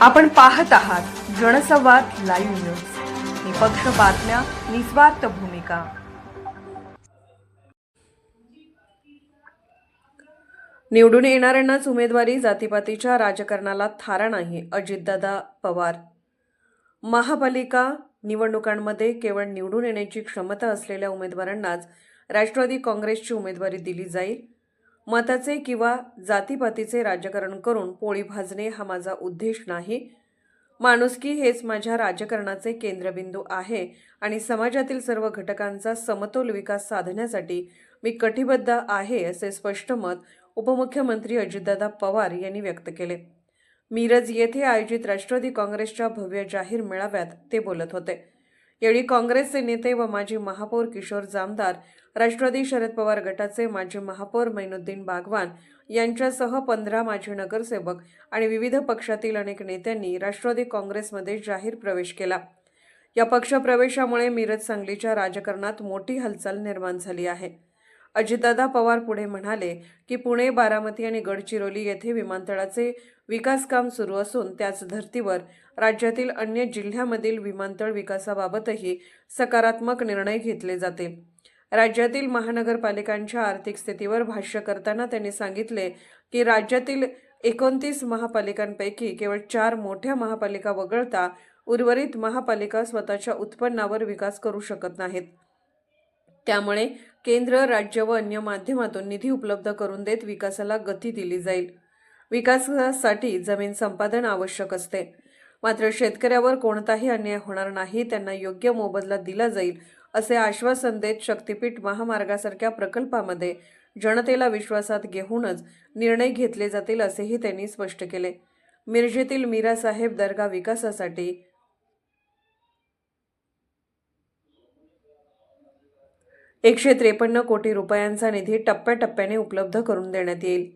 आपण पाहत आहात जनसंवाद लाईव्ह न्यूज। निपक्ष बातम्या, निस्वार्थ भूमिका। निवडून येणाऱ्यांनाच उमेदवारी, जातीपातीच्या राजकारणाला थारा नाही, अजितदादा पवार। महापालिका निवडणुकांमध्ये केवळ निवडून येण्याची क्षमता असलेल्या उमेदवारांनाच राष्ट्रवादी काँग्रेसची उमेदवारी दिली जाईल। मताचे किंवा जातीपातीचे राजकारण करून पोळी भाजणे हा माझा उद्देश नाही। माणुसकी हेच माझ्या राजकारणाचे केंद्रबिंदू आहे आणि समाजातील सर्व घटकांचा समतोल विकास साधण्यासाठी मी कटिबद्ध आहे, असे स्पष्ट मत उपमुख्यमंत्री अजितदादा पवार यांनी व्यक्त केले। मिरज येथे आयोजित राष्ट्रवादी काँग्रेसच्या भव्य जाहीर मेळाव्यात ते बोलत होते। यावेळी काँग्रेसचे नेते व माजी महापौर किशोर जामदार, राष्ट्रवादी शरद पवार गटाचे माजी महापौर मैनुद्दीन बागवान यांच्यासह 15 माजी नगरसेवक आणि विविध पक्षातील अनेक नेत्यांनी राष्ट्रवादी काँग्रेसमध्ये जाहीर प्रवेश केला। या पक्षप्रवेशामुळे मिरज सांगलीच्या राजकारणात मोठी हालचाल निर्माण झाली आहे। अजितदादा पवार पुढे म्हणाले की पुणे, बारामती आणि गडचिरोली येथे विमानतळाचे विकास काम सुरू असून त्याच धर्तीवर राज्यातील अन्य जिल्ह्यामधील विमानतळ विकासाबाबतही सकारात्मक निर्णय घेतले जातील। राज्यातील महानगरपालिकांच्या आर्थिक स्थितीवर भाष्य करताना त्यांनी सांगितले की राज्यातील 29 महापालिकांपैकी केवळ 4 मोठ्या महापालिका वगळता उर्वरित महापालिका स्वतःच्या उत्पन्नावर विकास करू शकत नाहीत। त्यामुळे केंद्र, राज्य व अन्य माध्यमातून निधी उपलब्ध करून देत विकासाला गती दिली जाईल। विकासासाठी जमीन संपादन आवश्यक असते, मात्र शेतकऱ्यावर कोणताही अन्याय होणार नाही, त्यांना योग्य मोबदला दिला जाईल, असे आश्वासन देत शक्तीपीठ महामार्गासारख्या प्रकल्पामध्ये जनतेला विश्वासात घेऊनच निर्णय घेतले जातील, असेही त्यांनी स्पष्ट केले। मिरजेतील मीरासाहेब दर्गा विकासासाठी 153 कोटी रुपयांचा निधी टप्प्याटप्प्याने उपलब्ध करून देण्यात येईल,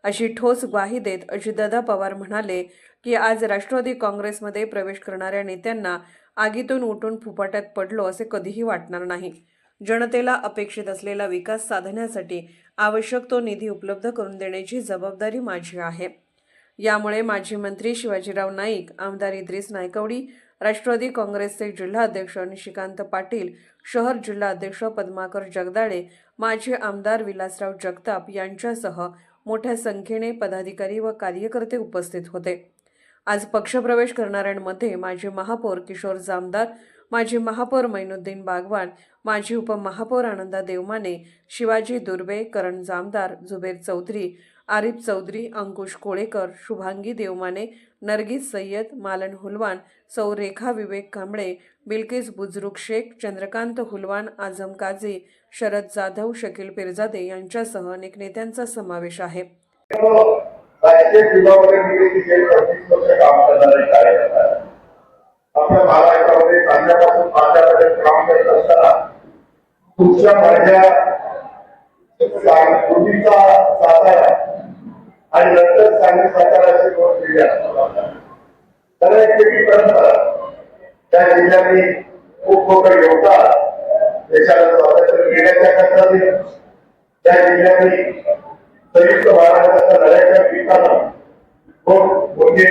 अशी ठोस ग्वाही देत अजितदादा पवार म्हणाले की आज राष्ट्रवादी काँग्रेसमध्ये प्रवेश करणाऱ्या नेत्यांना आगीतून उठून फुफाट्यात पडलो असे कधीही वाटणार नाही। जनतेला अपेक्षित असलेला विकास साधण्यासाठी आवश्यक तो निधी उपलब्ध करून देण्याची जबाबदारी माझी आहे। यामुळे माजी मंत्री शिवाजीराव नाईक, आमदार इद्रिस नायकवडी, राष्ट्रवादी काँग्रेसचे जिल्हा अध्यक्ष निशिकांत पाटील, शहर जिल्हा अध्यक्ष पद्माकर जगदाळे, माजी आमदार विलासराव जगताप यांच्यासह मोठ्या संख्येने पदाधिकारी व कार्यकर्ते उपस्थित होते। आज पक्षप्रवेश करणाऱ्यांमध्ये माजी महापौर किशोर जामदार, माजी महापौर मैनुद्दीन बागवान, माजी उपमहापौर आनंदा देवमाने, शिवाजी दुर्वे, करण जामदार, जुबेर चौधरी, आरिफ चौधरी, अंकुश कोळेकर, शुभांगी देवमाने, नरगिस सय्यद, मालन हुलवान, सौ रेखा विवेक कांबळे, बिल्किस बुजरुक शेख, चंद्रकांत हुलवान, आझम काझी, शरद जाधव, शकील पिरजादे यांच्यासह अनेक नेत्यांचा समावेश आहे। राजकीय विभागामध्ये मी गेली 35 वर्ष काम करणारे कार्यकर्ता आपल्या महाराष्ट्रामध्ये चांगल्यापासून पाच्यापर्यंत काम करत असताना तुमच्या माझ्या पूर्वीचा सातारा आणि नंतर सांगली सातारा असे 2 जिल्हे असतात। तर एक वेगळी परंपरा त्या जिल्ह्यांनी खूप मोठं योगदान देशाला स्वातंत्र्य मिळण्याच्या करता दिलं। त्या जिल्ह्यांनी संयुक्त महाराष्ट्राच्या लढ्याच्या पिकानं खूप मोठे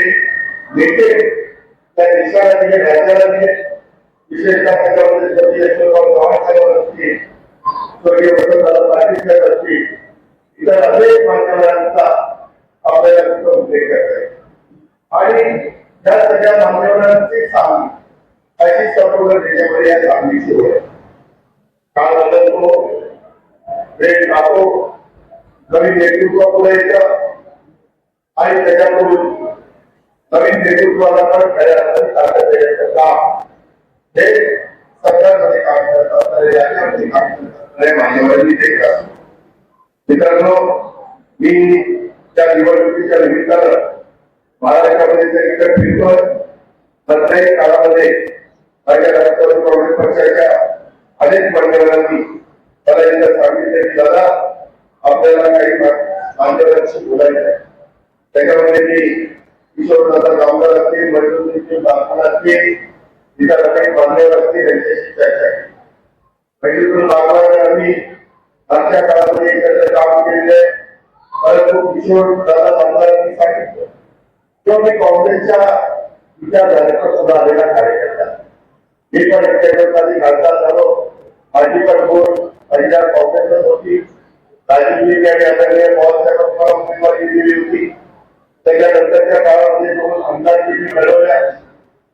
नेते त्या देशाला दिले, राज्याला दिले। विशेषतः त्याच्यामध्ये स्वर्गीय यशवंतराव चव्हाण साहेब असतील, स्वर्गीय वसंतदादा पाटील साहेब असतील, इतर अनेक मान्यवरांचा आपल्याला तिथं उल्लेख करता येईल। आणि त्या सगळ्या मान्यवरांची सांगली अशी संपूर्ण देशामध्ये या सांगलीची होय। काळ बदलतो, वेळ जातो, नवीन नेतृत्व पुढे येतं आणि त्याच्याकडून नवीन नेतृत्वाला पण खऱ्या अर्थाने ताकद देण्याचं काम हे सरकारमध्ये काम करत असणारे, राज्यामध्ये काम करत असणारे मान्यवरांनी ते करावं। मित्रांनो, मी त्या निवडणुकीच्या निमित्तानं महाराष्ट्रामध्ये सगळीकडे फिरतोय। प्रत्येक काळामध्ये माझ्या राष्ट्रवादी काँग्रेस पक्षाच्या अनेक मान्यवरांनी मला एकदा सांगितले की दादा आपल्याला काही मान्यवरांशी बोलायचं आहे। त्याच्यामध्ये मी किशोरदादा जामदार असतील, मैनुद्दीन बागवान असतील, इतर अनेक मान्यवर असतील यांच्याशी चर्चा केली। मैनुद्दीन बागवानांनी आजच्या काळामध्ये एकत्र काम केलेलं आहे, परंतु किशोरदादा जामदारांनी सांगितलं किंवा मी काँग्रेसच्या विचारधारेचा सुधारलेला कार्यकर्ता. मी पण 71 साली खासदार झालो. माझी पण बोर्ड पहिल्या काँग्रेसच होती. राजीव यांनी आदरणीय पवारसाहेब मला उमेदवारी दिली होती. त्याच्यानंतरच्या काळामध्ये 2 आमदारकी मी मिळवल्या.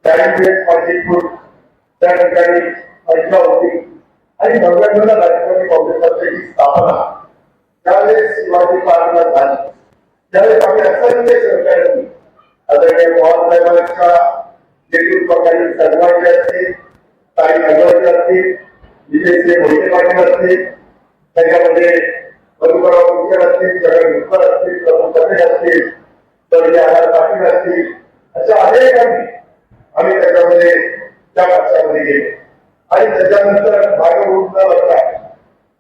त्यावेळेस माझी बोर्ड त्या ठिकाणी ऐका होती आणि 99 राष्ट्रवादी काँग्रेस पक्षाची स्थापना त्यावेळेस शिवाजी पार्कला झाली. त्यावेळेस आम्ही असंख्य सहकार्य आदरणीय पवारसाहेबांच्या नेतृत्वाखाली सर्वांचे असतील, काही नगरचे असतील, विजयसिंह मोहिते पाटील असतील, त्याच्यामध्ये मधुकरराव कुलकर्णी असतील, जगन मुखर असतील, प्रभू पटेल असतील, तर आधार पाटील असतील, अशा अनेकांनी आम्ही त्याच्यामध्ये त्या पक्षामध्ये गेलो आणि त्याच्यानंतर मागे उठून न बसता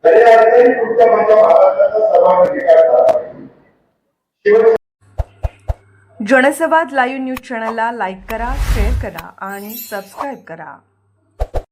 तरी अर्थही पुढच्या माझ्या महाराष्ट्राचा सर्वांना विकास झाला. जनसंवाद लाईव्ह न्यूज चॅनलला लाईक करा, शेअर करा आणि सबस्क्राईब करा.